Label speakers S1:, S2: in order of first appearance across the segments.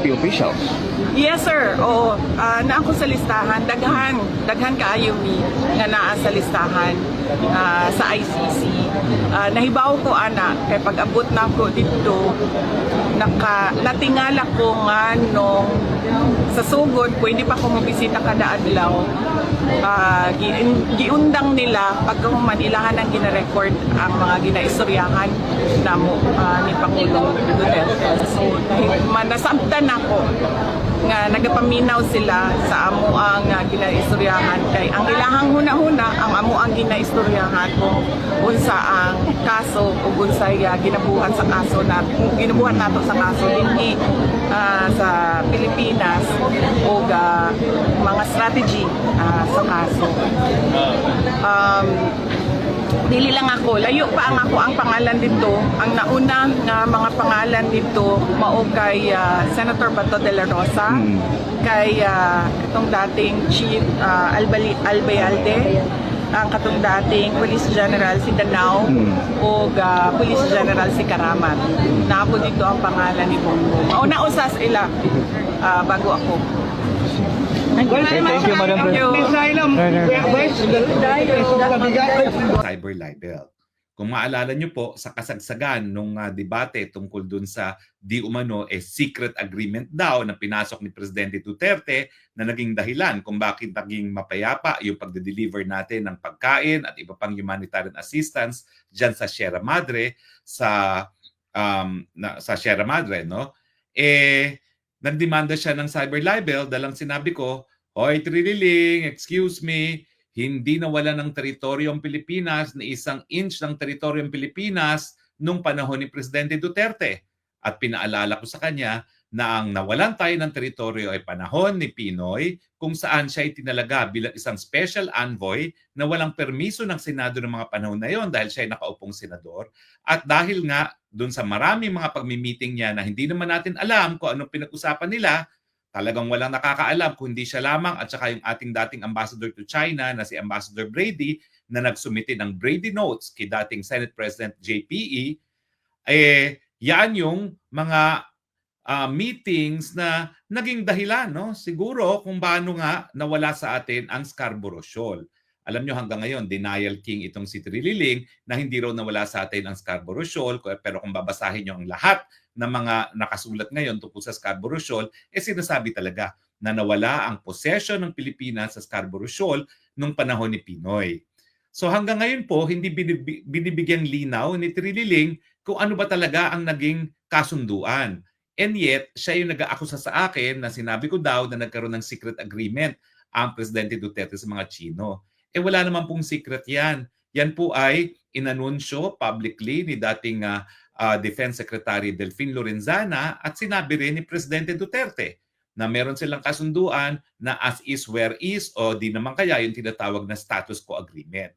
S1: The officials.
S2: Yes sir, oo. Na ako sa listahan, daghan kaayo mi nga naa sa listahan sa ICC. Nahibaw ko ana kay pag-abot na ako dito natingala ko nga nung sa sugod pwede pa ko mabisita kada adlaw. Giundang nila pagkahuman ilahan ang gina-record ang mga ginaistoryahan namo ni Pangulong Duterte. So nasabtan ako nga nagapaminaw sila sa amo ang ginaistoryahan kay ang ilahang huna-huna ang amo ang ginaistoryahan kung unsa ang kaso o unsay ginabuhat sa kaso na ginabuhat nato sa kaso dinhi sa Pilipinas o mga strategy sa kaso. Dili lang ako, layo pa ang pangalan dito. Ang nauna nga mga pangalan dito mao kay Senator Bato de la Rosa, kay itong dating Chief Albayalde, ang katong dating Police General si Danao o Police General si Karamat. Napo dito ang pangalan ni Bongbong. Mauna usas ila bago ako.
S1: Thank you, Madam
S3: Cyber libel. Kung maalala nyo po, sa kasagsagan nung debate tungkol dun sa di umano secret agreement daw na pinasok ni Presidente Duterte na naging dahilan kung bakit naging mapayapa yung pagde-deliver natin ng pagkain at iba pang humanitarian assistance dyan sa Sierra Madre, sa Sierra Madre, no? Nagdemanda siya ng cyber libel dalang sinabi ko, "Hoy Trililing, excuse me, hindi nawala ng teritoryo ang Pilipinas ni isang inch ng teritoryo ang Pilipinas nung panahon ni Presidente Duterte." At pinaalala ko sa kanya na ang nawalan tayo ng teritoryo ay panahon ni Pinoy kung saan siya itinalaga bilang isang special envoy na walang permiso ng Senado ng mga panahon na yon dahil siya ay nakaupong senador. At dahil nga doon sa maraming mga pagmi-meeting niya na hindi naman natin alam kung anong pinag-usapan nila, talagang walang nakakaalam kung hindi siya lamang at saka yung ating dating ambassador to China na si Ambassador Brady na nagsumite ng Brady Notes kay dating Senate President JPE, yan yung mga meetings na naging dahilan, no? Siguro kung paano nga nawala sa atin ang Scarborough Shoal. Alam nyo hanggang ngayon, denial king itong si Trililing na hindi raw nawala sa atin ang Scarborough Shoal. Pero kung babasahin nyo ang lahat ng mga nakasulat ngayon tungkol sa Scarborough Shoal, sinasabi talaga na nawala ang possession ng Pilipinas sa Scarborough Shoal nung panahon ni Pinoy. So hanggang ngayon po, hindi binibigyang linaw ni Trililing kung ano ba talaga ang naging kasunduan. And yet, siya yung nag-aakusa sa akin na sinabi ko daw na nagkaroon ng secret agreement ang Presidente Duterte sa mga Chino. Wala naman pong secret yan. Yan po ay inanunsyo publicly ni dating Defense Secretary Delfin Lorenzana at sinabi rin ni Presidente Duterte na meron silang kasunduan na as is where is o di naman kaya yung tinatawag na status quo agreement.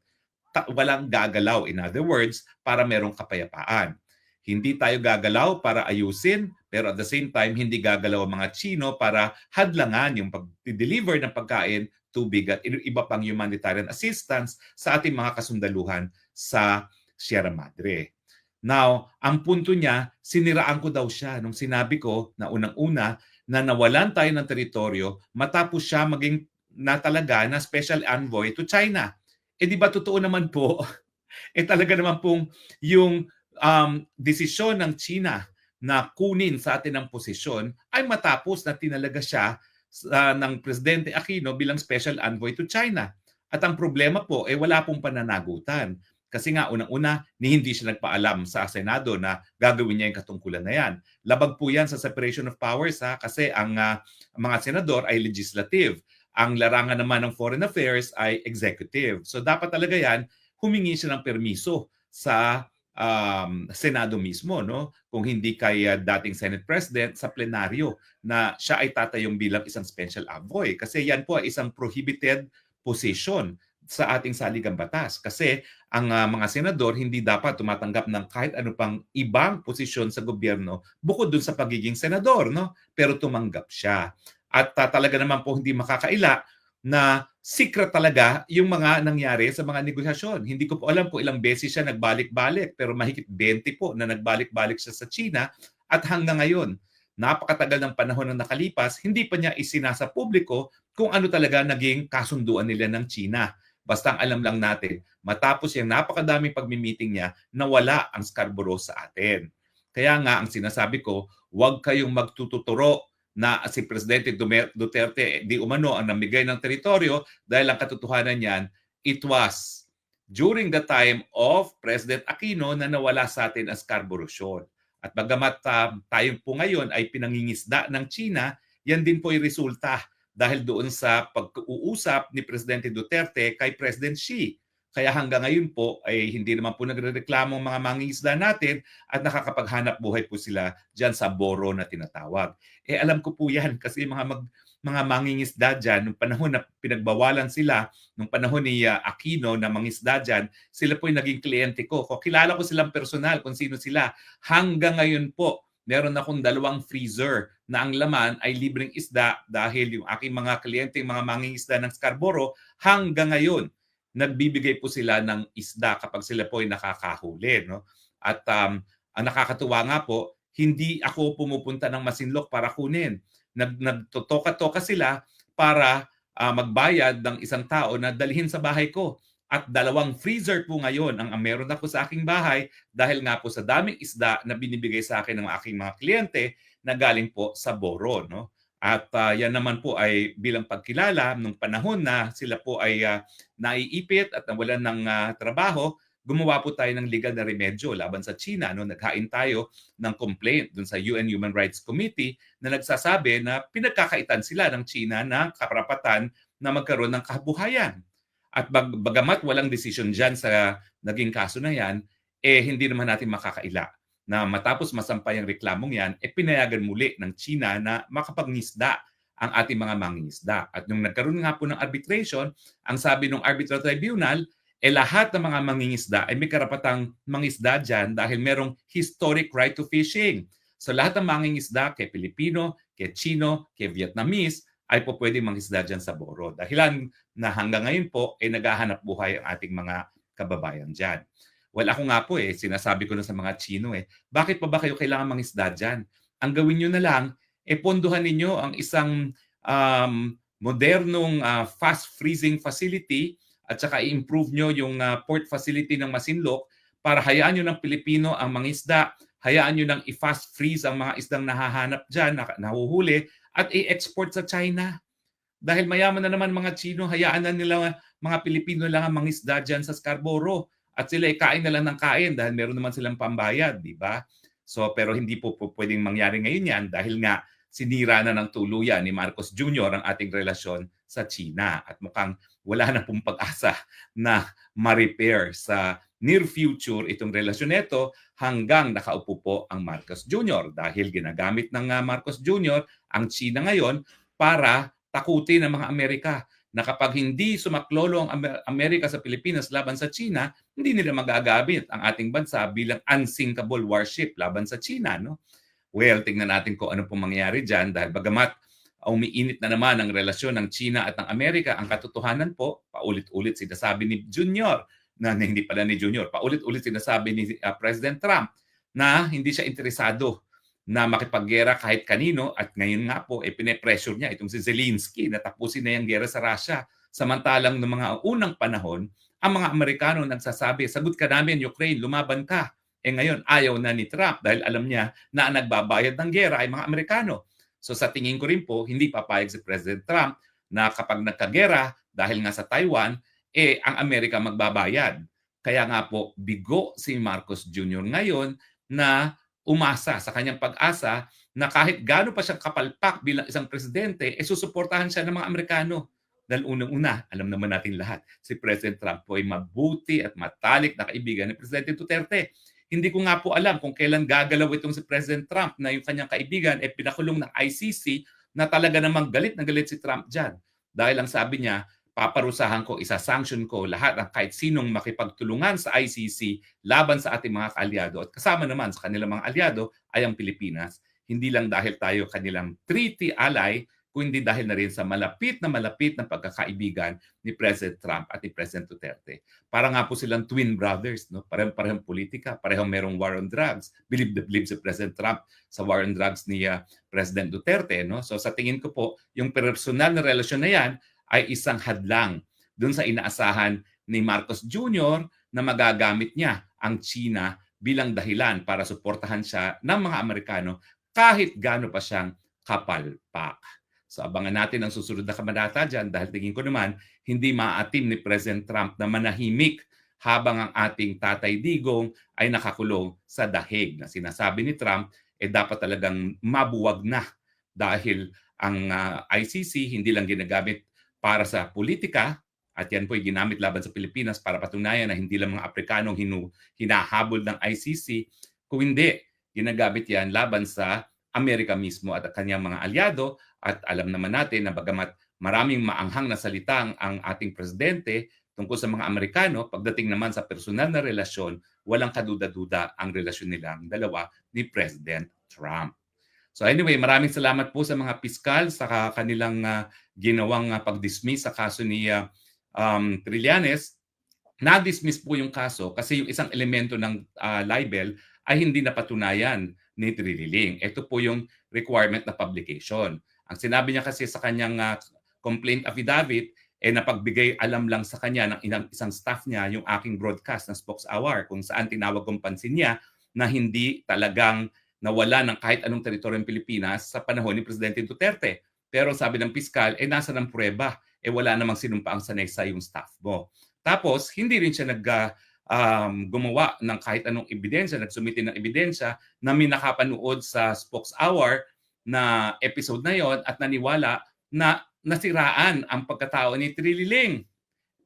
S3: Walang gagalaw, in other words, para merong kapayapaan. Hindi tayo gagalaw para ayusin, pero at the same time, hindi gagalaw ang mga Chino para hadlangan yung pag-deliver ng pagkain, tubig at iba pang humanitarian assistance sa ating mga kasundaluhan sa Sierra Madre. Now, ang punto niya, siniraan ko daw siya nung sinabi ko na unang-una na nawalan tayo ng teritoryo matapos siya maging natalaga na special envoy to China. Di ba totoo naman po? Talaga naman pong yung desisyon ng China na kunin sa atin ang posisyon ay matapos na tinalaga siya ng Presidente Aquino bilang special envoy to China. At ang problema po ay wala pong pananagutan. Kasi nga unang-una, hindi siya nagpaalam sa Senado na gagawin niya yung katungkulan na yan. Labag po yan sa separation of powers kasi ang mga senador ay legislative. Ang larangan naman ng foreign affairs ay executive. So dapat talaga yan, humingi siya ng permiso sa Senado mismo, no? Kung hindi kay dating Senate President sa plenaryo na siya ay tatayong bilang isang special envoy. Kasi yan po ay isang prohibited position sa ating saligang batas. Kasi ang mga senador hindi dapat tumatanggap ng kahit ano pang ibang posisyon sa gobyerno bukod dun sa pagiging senador, no? Pero tumanggap siya. At talaga naman po hindi makakaila na secret talaga yung mga nangyari sa mga negosasyon. Hindi ko po alam kung ilang beses siya nagbalik-balik pero mahigit 20 po na nagbalik-balik siya sa China at hanggang ngayon napakatagal ng panahon na nakalipas, hindi pa niya isinasa publiko kung ano talaga naging kasunduan nila ng China. Basta ang alam lang natin, matapos yung napakadaming pagmi-meeting niya, nawala ang Scarborough sa atin. Kaya nga, ang sinasabi ko, huwag kayong magtututuro na si Presidente Duterte di umano ang namigay ng teritoryo dahil ang katotohanan niyan, it was during the time of President Aquino na nawala sa atin ang Scarborough Shoal. At bagamat tayo po ngayon ay pinangingisda ng China, yan din po ay resulta dahil doon sa pag-uusap ni Presidente Duterte kay President Xi. Kaya hanggang ngayon po ay hindi naman po nagrereklamo ang mga mangingisda natin at nakakapaghanap buhay po sila dyan sa boro na tinatawag. Alam ko po yan kasi mga mangingisda dyan, nung panahon na pinagbawalan sila, nung panahon ni Aquino na mangisda dyan, sila po yung naging kliyente ko. Kilala ko silang personal kung sino sila. Hanggang ngayon po, meron akong 2 freezer na ang laman ay libreng isda dahil yung aking mga kliyente, mga mangingisda ng Scarborough, hanggang ngayon, nagbibigay po sila ng isda kapag sila po ay nakakahuli. No? At ang nakakatuwa nga po, hindi ako pumupunta ng Masinloc para kunin. Nagtotoka-toka sila para magbayad ng isang tao na dalhin sa bahay ko. At 2 freezer po ngayon ang meron ako sa aking bahay dahil nga po sa daming isda na binibigay sa akin ng aking mga kliyente na galing po sa boro. No? At yan naman po ay bilang pagkilala nung panahon na sila po ay naiipit at nawalan ng trabaho, gumawa po tayo ng legal na remedyo laban sa China. No? Naghain tayo ng complaint dun sa UN Human Rights Committee na nagsasabi na pinagkakaitan sila ng China ng karapatan na magkaroon ng kabuhayan. At bagamat walang decision dyan sa naging kaso na yan, hindi naman natin makakaila na matapos masampay ang reklamong yan, pinayagan muli ng China na makapagnisda ang ating mga mangingisda. At nung nagkaroon nga po ng arbitration, ang sabi ng arbitral tribunal, lahat ng mga mangingisda ay may karapatang mangisda dyan dahil merong historic right to fishing. So lahat ng mangingisda, kay Pilipino, kay Chino, kay Vietnamese, ay po pwedeng mangisda dyan sa boro. Dahilan na hanggang ngayon po ay naghahanap buhay ang ating mga kababayan dyan. Well, ako nga po sinasabi ko na sa mga Chino bakit pa ba kayo kailangan mangisda dyan? Ang gawin nyo na lang, pondohan ninyo ang isang modernong fast freezing facility at saka i-improve nyo yung port facility ng Masinloc para hayaan nyo ng Pilipino ang mangisda, hayaan nyo ng i-fast freeze ang mga isdang nahahanap dyan, nahuhuli, at i-export sa China. Dahil mayaman na naman mga Chino, hayaan na nila mga Pilipino lang ang mangisda dyan sa Scarborough. At sila kain na lang ng kain dahil meron naman silang pambayad, di ba? So, pero hindi po pwedeng mangyari ngayon yan dahil nga sinira na ng tuluyan ni Marcos Jr. ang ating relasyon sa China. At mukhang wala na pong pag-asa na ma-repair sa near future itong relasyon nito hanggang nakaupo po ang Marcos Jr. Dahil ginagamit ng Marcos Jr. ang China ngayon para takutin ang mga Amerika na kapag hindi sumaklolo ang Amerika sa Pilipinas laban sa China, hindi nila magagamit ang ating bansa bilang unsinkable warship laban sa China. No? Well, tingnan natin kung ano pong mangyayari dyan dahil bagamat umiinit na naman ang relasyon ng China at ng Amerika, ang katotohanan po, paulit-ulit sinasabi ni Junior, na hindi pala ni Junior, paulit-ulit sinasabi ni President Trump na hindi siya interesado na makipaggera kahit kanino at ngayon nga po pine-pressure niya itong si Zelensky na tapusin na yung gera sa Russia. Samantalang noong mga unang panahon, ang mga Amerikano nagsasabi, sagot ka namin Ukraine, lumaban ka. Ngayon ayaw na ni Trump dahil alam niya na ang nagbabayad ng gera ay mga Amerikano. So sa tingin ko rin po, hindi papayag si President Trump na kapag nagkagera dahil nga sa Taiwan, ang Amerika magbabayad. Kaya nga po, bigo si Marcos Jr. ngayon na umasa sa kanyang pag-asa na kahit gaano pa siyang kapalpak bilang isang presidente, susuportahan siya ng mga Amerikano. Dahil unang-una, alam naman natin lahat, si President Trump po ay mabuti at matalik na kaibigan ni Presidente Duterte. Hindi ko nga po alam kung kailan gagalaw itong si President Trump na yung kanyang kaibigan pinakulong ng ICC na talaga namang galit na galit si Trump dyan. Dahil ang sabi niya, paparusahan ko, isa-sanction ko lahat ng kahit sinong makipagtulungan sa ICC laban sa ating mga kaalyado. At kasama naman sa kanilang mga alyado ay ang Pilipinas. Hindi lang dahil tayo kanilang treaty ally, kundi dahil na rin sa malapit na pagkakaibigan ni President Trump at ni President Duterte. Para nga po silang twin brothers, no? Parehong politika, parehong merong war on drugs. Believe si President Trump sa war on drugs ni President Duterte, no? So sa tingin ko po, yung personal na relasyon na yan ay isang hadlang dun sa inaasahan ni Marcos Jr. na magagamit niya ang China bilang dahilan para suportahan siya ng mga Amerikano kahit gaano pa siyang kapalpak. So abangan natin ang susunod na kabanata dyan dahil tingin ko naman hindi maatim ni President Trump na manahimik habang ang ating Tatay Digong ay nakakulong sa dahig na sinasabi ni Trump dapat talagang mabuwag na dahil ang ICC hindi lang ginagamit para sa politika at yan po ay ginamit laban sa Pilipinas para patunayan na hindi lang mga Aprikanong hinahabol ng ICC, kung hindi, ginagamit yan laban sa Amerika mismo at kanyang mga alyado. At alam naman natin na bagamat maraming maanghang na salita ang ating presidente tungkol sa mga Amerikano, pagdating naman sa personal na relasyon, walang kaduda-duda ang relasyon nilang dalawa ni President Trump. So anyway, maraming salamat po sa mga piskal sa kanilang ginawang pag-dismiss sa kaso ni Trillanes. Na-dismiss po yung kaso kasi yung isang elemento ng libel ay hindi napatunayan ni Trililing. Ito po yung requirement na publication. Ang sinabi niya kasi sa kanyang complaint affidavit, napagbigay alam lang sa kanya ng isang staff niya yung aking broadcast ng Spokes Hour kung saan tinawag kong pansin niya na hindi talagang nawala ng kahit anong teritoryong Pilipinas sa panahon ni Presidente Duterte. Pero sabi ng piskal, nasa ng pruweba, wala namang sinumpaang sanaysa yung staff mo. Tapos, hindi rin siya gumawa ng kahit anong ebidensya, nagsumiti ng ebidensya na may nakapanood sa Spokes Hour na episode na yon at naniwala na nasiraan ang pagkatao ni Trililing.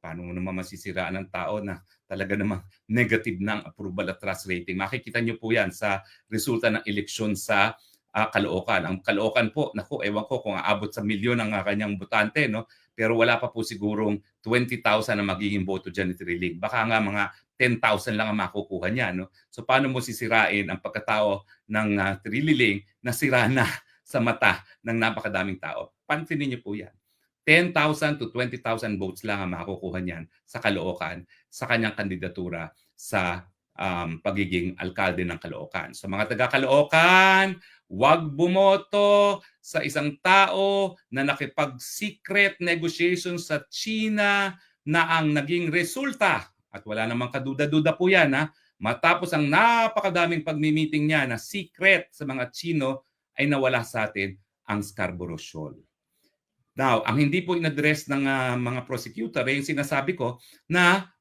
S3: Paano mo naman masisiraan ng tao na talaga namang negative ng approval at trust rating? Makikita niyo po yan sa resulta ng eleksyon sa Caloocan. Ang Caloocan po, naku, ewan ko kung aabot sa milyon ang kanyang botante, no? Pero wala pa po sigurong 20,000 na magiging boto dyan ni Trililing. Baka nga mga 10,000 lang ang makukuha niya, no? So paano mo sisirain ang pagkatao ng Trililing na sira na sa mata ng napakadaming tao? Pansinin niyo po yan. 10,000 to 20,000 votes lang ang makukuha niyan sa Caloocan sa kanyang kandidatura sa pagiging alkalde ng Caloocan. So mga taga-Caloocan, huwag bumoto sa isang tao na nakipag-secret negotiation sa China na ang naging resulta, at wala namang kaduda-duda po yan, matapos ang napakadaming pagmi-meeting niya na secret sa mga Chino, ay nawala sa atin ang Scarborough Shoal. Now, ang hindi po in-address ng mga prosecutor ay yung sinasabi ko na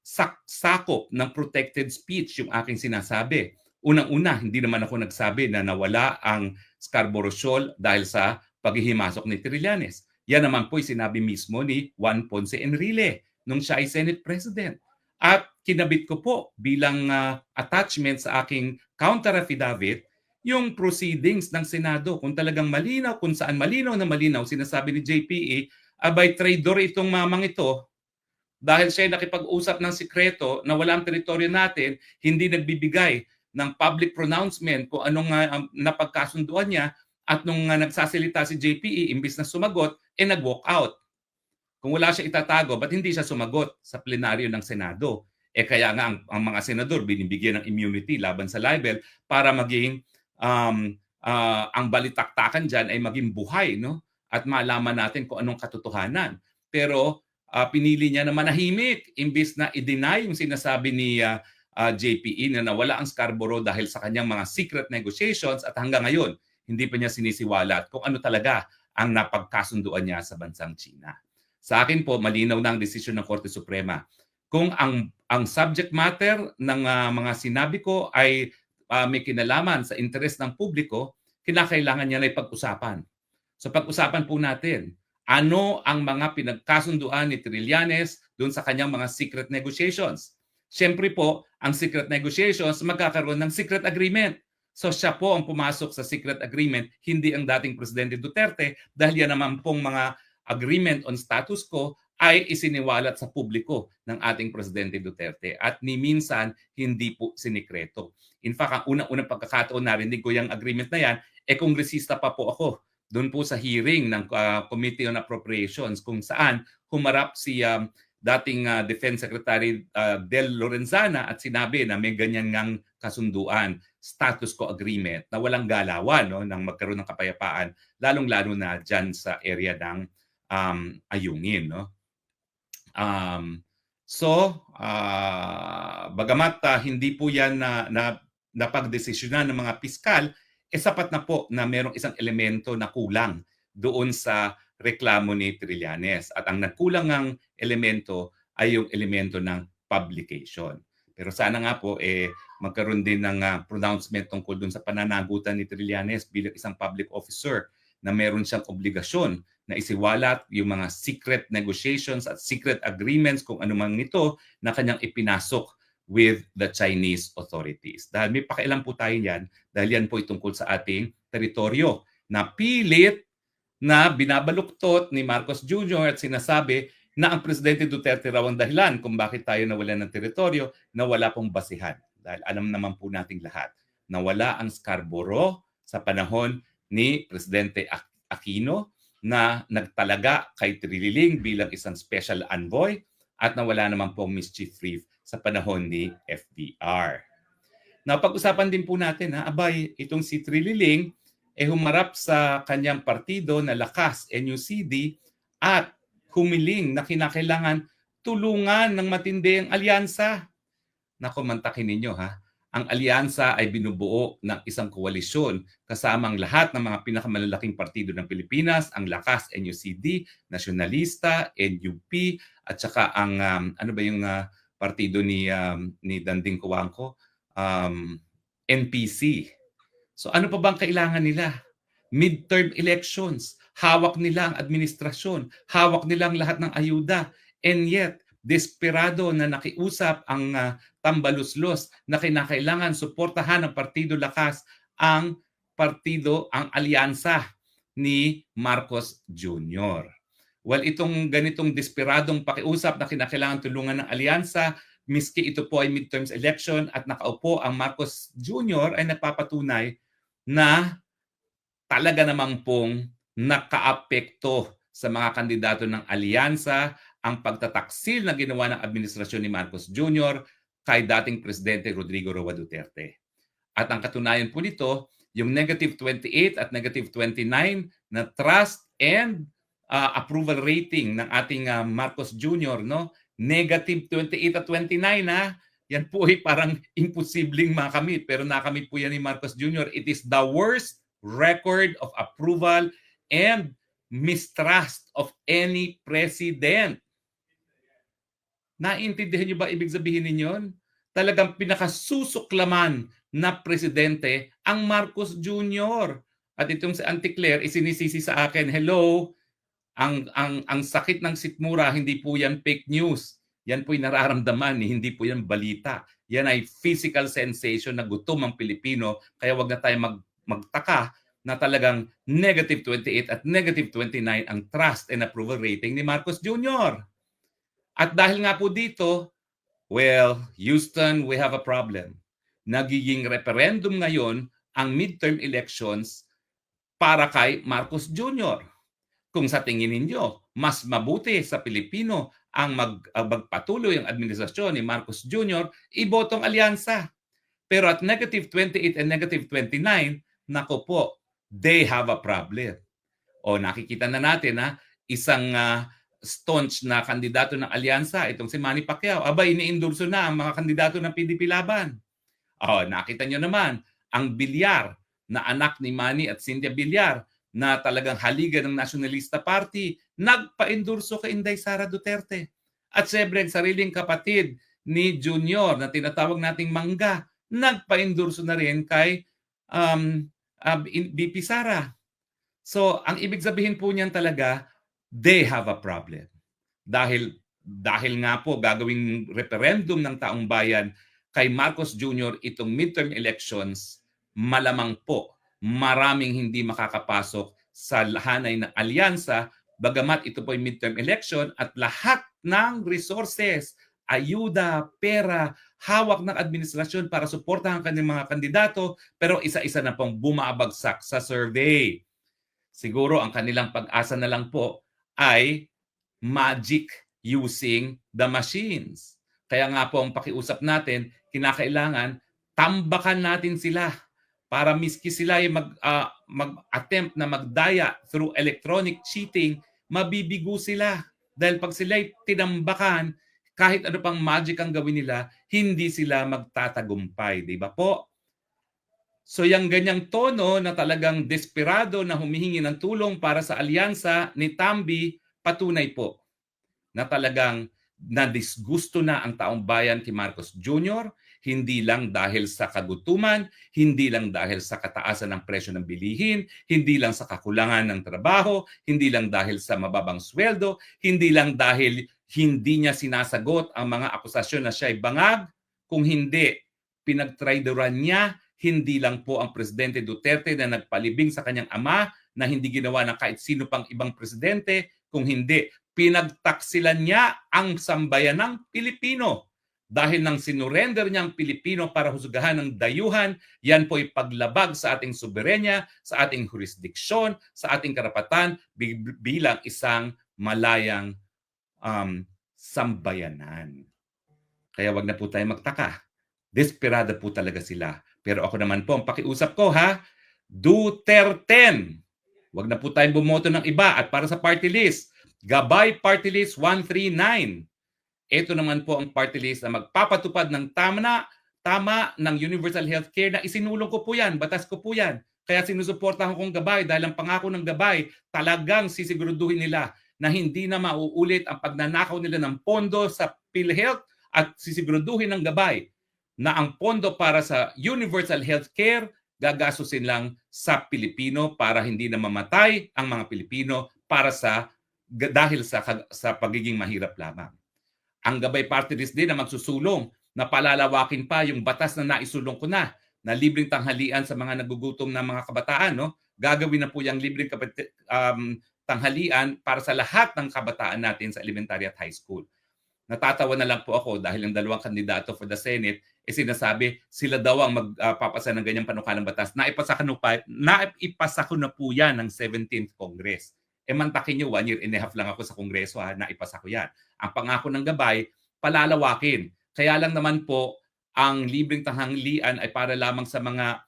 S3: sakop ng protected speech yung aking sinasabi. Unang-una, hindi naman ako nagsabi na nawala ang Scarborough Shoal dahil sa paghihimasok ni Trillanes. Yan naman po ay sinabi mismo ni Juan Ponce Enrile nung siya ay Senate President. At kinabit ko po bilang attachment sa aking counter affidavit yung proceedings ng Senado. Kung talagang malinaw, kung saan malinaw na malinaw, sinasabi ni JPE, abay traitor itong mamang ito dahil siya nakipag-usap ng sikreto na walang teritoryo natin, hindi nagbibigay ng public pronouncement kung anong napagkasunduan niya, at nung nagsasalita si JPE, imbis na sumagot, nag-walk out. Kung wala siya itatago, ba't hindi siya sumagot sa plenaryo ng Senado? Kaya nga ang mga senador binibigyan ng immunity laban sa libel para maging ang balitaktakan dyan ay maging buhay, no? At malaman natin kung anong katotohanan. Pero pinili niya na manahimik imbis na i-deny yung sinasabi ni JPE na nawala ang Scarborough dahil sa kanyang mga secret negotiations, at hanggang ngayon hindi pa niya sinisiwalat kung ano talaga ang napagkasunduan niya sa bansang China. Sa akin po, malinaw na ang desisyon ng Korte Suprema. Kung ang subject matter ng mga sinabi ko ay may kinalaman sa interes ng publiko, kinakailangan niya na ipag-usapan. So pag-usapan po natin, ano ang mga pinagkasunduan ni Trillanes doon sa kanyang mga secret negotiations. Siyempre po, ang secret negotiations magkakaroon ng secret agreement. So siya po ang pumasok sa secret agreement, hindi ang dating Presidente Duterte, dahil yan naman pong mga agreement on status quo ay isiniwalat sa publiko ng ating Presidente Duterte at ni minsan hindi po sinikreto. In fact, ang unang-unang pagkakataon narinig ko yung agreement na yan, kongresista pa po ako doon po sa hearing ng Committee on Appropriations kung saan humarap si dating Defense Secretary Del Lorenzana at sinabi na may ganyan ngang kasunduan, status quo agreement, na walang galawan, no, nang magkaroon ng kapayapaan, lalong-lalo na dyan sa area ng Ayungin. No? Bagamat hindi po yan napagdesisyonan ng mga piskal, sapat na po na mayroong isang elemento na kulang doon sa reklamo ni Trillanes. At ang nagkulang ng elemento ay yung elemento ng publication. Pero sana nga po magkaroon din ng pronouncement tungkol doon sa pananagutan ni Trillanes bilang isang public officer na meron siyang obligasyon na isiwalat yung mga secret negotiations at secret agreements kung anumang ito na kanyang ipinasok with the Chinese authorities. Dahil may pakialam po tayo yan, dahil yan po itungkol sa ating teritoryo na pilit na binabaluktot ni Marcos Jr. at sinasabi na ang Presidente Duterte raw ang dahilan kung bakit tayo nawalan ng teritoryo na wala pong basihan. Dahil alam naman po nating lahat na wala ang Scarborough sa panahon ni Presidente Aquino na nagtalaga kay Trililing bilang isang special envoy at nawala naman pong mischief reef sa panahon ni FDR. Now, pag-usapan din po natin, abay, itong si Trililing humarap sa kanyang partido na Lakas, NUCD, at humiling na kinakailangan tulungan ng matindi ang alyansa. Naku, mantakin ninyo ang alyansa ay binubuo ng isang koalisyon kasamang lahat ng mga pinakamalalaking partido ng Pilipinas, ang Lakas, NUCD, Nasyonalista, NUP, at saka ang partido ni Danding Coangco, NPC. So ano pa bang kailangan nila? Midterm elections, hawak nila ang administrasyon, hawak nila ang lahat ng ayuda, and yet desperado na nakiusap ang tambaluslos na kinakailangan suportahan ng Partido Lakas ang alyansa ni Marcos Jr. Well, itong ganitong desperadong pakiusap na kinakailangan tulungan ng alyansa, miski ito po ay midterms election at nakaupo ang Marcos Jr. ay nagpapatunay na talaga namang pong nakaapekto sa mga kandidato ng alyansa ang pagtataksil na ginawa ng administrasyon ni Marcos Jr. kay dating Presidente Rodrigo Roa Duterte. At ang katunayan po nito, yung negative 28 at negative 29 na trust and approval rating ng ating Marcos Jr. No? Negative 28 at 29 yan po ay parang imposibleng makamit. Pero nakamit po yan ni Marcos Jr. It is the worst record of approval and mistrust of any president. Naintindihan niyo ba ibig sabihin ninyon? Talagang pinakasusuklaman na presidente ang Marcos Jr. At itong si Auntie Claire isinisisi sa akin, hello, ang sakit ng sikmura, hindi po yan fake news. Yan po'y nararamdaman, hindi po yan balita. Yan ay physical sensation na gutom ang Pilipino, kaya wag na tayo magtaka na talagang negative 28 at negative 29 ang trust and approval rating ni Marcos Jr. At dahil nga po dito, well, Houston, we have a problem. Nagiging referendum ngayon ang midterm elections para kay Marcos Jr. Kung sa tingin ninyo, mas mabuti sa Pilipino ang magpatuloy ang administrasyon ni Marcos Jr., ibotong alyansa. Pero at negative 28 and negative 29, nako po, they have a problem. O nakikita na natin isang staunch na kandidato ng alyansa, itong si Manny Pacquiao, ini-endorso na ang mga kandidato ng PDP Laban. Nakita nyo naman, ang Villar na anak ni Manny at Cynthia Villar na talagang haligan ng Nationalista Party, nagpa-endorso kay Inday Sara Duterte. At siyempre, ang sariling kapatid ni Junior na tinatawag nating Mangga, nagpa-endorso na rin kay BP Sara. So, ang ibig sabihin po niyan talaga, they have a problem. Dahil nga po gagawing referendum ng taong bayan kay Marcos Jr. itong midterm elections, malamang po maraming hindi makakapasok sa hanay ng alyansa, bagamat ito po ay midterm election at lahat ng resources, ayuda, pera, hawak ng administrasyon para suportahan kanyang mga kandidato, pero isa-isa na pong bumabagsak sa survey. Siguro ang kanilang pag-asa na lang po ay magic using the machines. Kaya nga po ang pakiusap natin, kinakailangan tambakan natin sila para miski sila ay mag-attempt na magdaya through electronic cheating, mabibigo sila. Dahil pag sila ay tinambakan, kahit ano pang magic ang gawin nila, hindi sila magtatagumpay. Di ba po? So yung ganyang tono na talagang desperado na humihingi ng tulong para sa alyansa ni Tambi, patunay po na talagang nadisgusto na ang taong bayan kay Marcos Jr., hindi lang dahil sa kagutuman, hindi lang dahil sa kataasan ng presyo ng bilihin, hindi lang sa kakulangan ng trabaho, hindi lang dahil sa mababang sweldo, hindi lang dahil hindi niya sinasagot ang mga akusasyon na siya ay bangag, kung hindi, pinagtraidoran niya hindi lang po ang Presidente Duterte na nagpalibing sa kanyang ama na hindi ginawa ng kahit sino pang ibang presidente, kung hindi, pinagtaksilan niya ang sambayanang Pilipino. Dahil nang sinurrender niya ang Pilipino para husgahan ng dayuhan, yan po ay paglabag sa ating soberenya, sa ating jurisdiksyon, sa ating karapatan bilang isang malayang sambayanan. Kaya wag na po tayo magtaka. Desperado po talaga sila. Pero ako naman po, ang pakiusap ko ha, Duterte. Wag na po tayong bumoto ng iba. At para sa party list, Gabay Party List 139. Ito naman po ang party list na magpapatupad ng tama ng universal healthcare na isinulong ko po yan, batas ko po yan. Kaya sinusuportahan kong Gabay dahil ang pangako ng Gabay talagang sisiguraduhin nila na hindi na mauulit ang pagnanakaw nila ng pondo sa PhilHealth at sisiguraduhin ng Gabay na ang pondo para sa universal healthcare gagastusin lang sa Pilipino para hindi na mamatay ang mga Pilipino dahil sa pagiging mahirap lamang. Ang Gabay Party List din na magsusulong na palalawakin pa yung batas na naisulong ko na libreng tanghalian sa mga nagugutom na mga kabataan. No? Gagawin na po yung libreng tanghalian para sa lahat ng kabataan natin sa elementary at high school. Natatawa na lang po ako dahil ang dalawang kandidato for the Senate sinasabi sila daw ang magpapasa ng ganyang panukalang batas. Naipasa ko na po yan ng 17th Congress. Mantakin nyo, 1 year and a half lang ako sa Kongreso, naipasa ko yan. Ang pangako ng Gabay, palalawakin. Kaya lang naman po, ang libreng tanghalian ay para lamang sa mga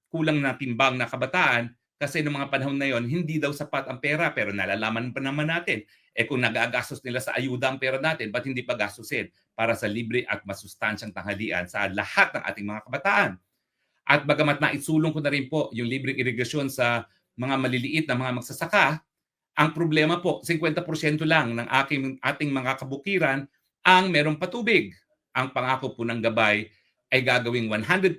S3: kulang na timbang na kabataan kasi noong mga panahon na yon, hindi daw sapat ang pera pero nalalaman pa naman natin. Kung nagagastos nila sa ayuda ang pera natin, ba't hindi pa gastusin para sa libre at masustansyang tanghalian sa lahat ng ating mga kabataan? At bagamat naisulong ko na rin po yung libreng irigasyon sa mga maliliit na mga magsasaka, ang problema po, 50% lang ng ating mga kabukiran ang merong patubig. Ang pangako po ng Gabay ay gagawing 100%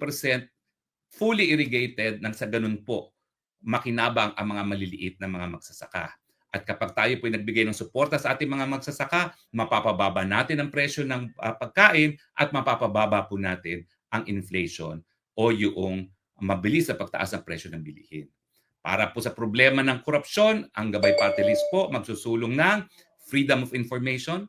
S3: fully irrigated nang sa ganun po makinabang ang mga maliliit na mga magsasaka. At kapag tayo po nagbigay ng suporta sa ating mga magsasaka, mapapababa natin ang presyo ng pagkain at mapapababa po natin ang inflation o yung mabilis na pagtaas ng presyo ng bilihin. Para po sa problema ng korupsyon, ang Gabay Party List po magsusulong ng freedom of information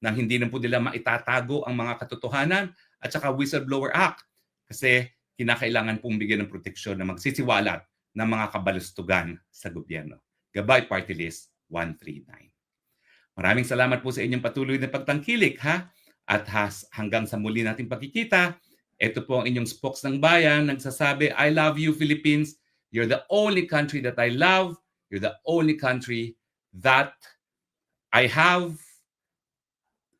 S3: nang hindi na po nila maitatago ang mga katotohanan at saka Whistleblower Act kasi kinakailangan pong bigyan ng proteksyon na magsisiwalat ng mga kabalustugan sa gobyerno. Gabay Party List 139. Maraming salamat po sa inyong patuloy na pagtangkilik At hanggang sa muli nating pagkikita, ito po ang inyong spokes ng bayan nagsasabi, I love you Philippines. You're the only country that I love. You're the only country that I have.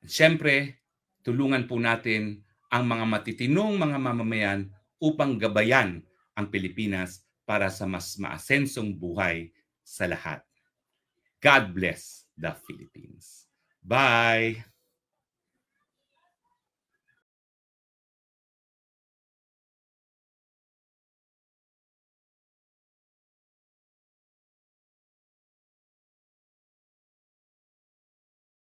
S3: Siyempre, tulungan po natin ang mga matitinong mga mamamayan upang gabayan ang Pilipinas para sa mas maasensong buhay sa lahat. God bless the Philippines. Bye!